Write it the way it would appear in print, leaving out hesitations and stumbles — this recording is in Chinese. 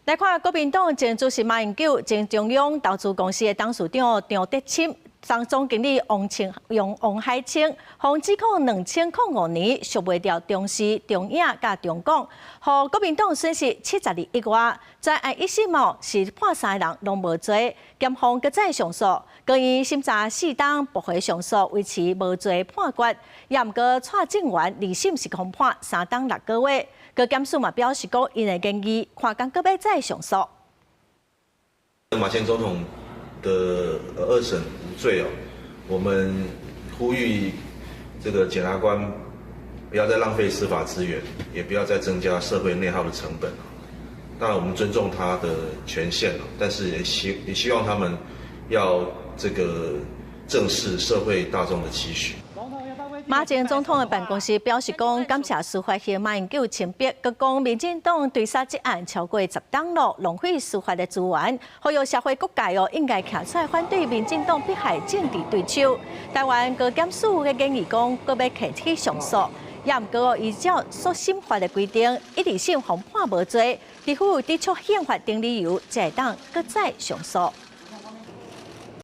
来看国民党前主席马英九、前中央投资公司的董事长张德钦、张总经理王海清，互指控2005年赎袂掉中视、中影甲中广，互国民党损失72亿外，在案一审是判3个人拢无罪，检方搁再上诉，高院审查4档驳回上诉，维持无罪判决，也毋过蔡正元二审是控判3档6个月。各检署嘛表示讲，因的建议看讲搁要再上诉。马前总统的2审无罪我们呼吁这个检察官不要再浪费司法资源，也不要再增加社会内耗的成本。当然，我们尊重他的权限但是也希望他们要这个正视社会大众的期许。马前总统的办公室表示讲，感谢司法系马英九亲笔，佮讲民进党对杀这案超过10档路，浪费司法的资源，呼吁社会各界应该站出来反对民进党迫害政治对手。台湾高检署嘅建议讲，佮要提起上诉，也毋过依照诉审法的规定，一二审方判无罪，除非有抵触宪法等理由，才会当佮再上诉。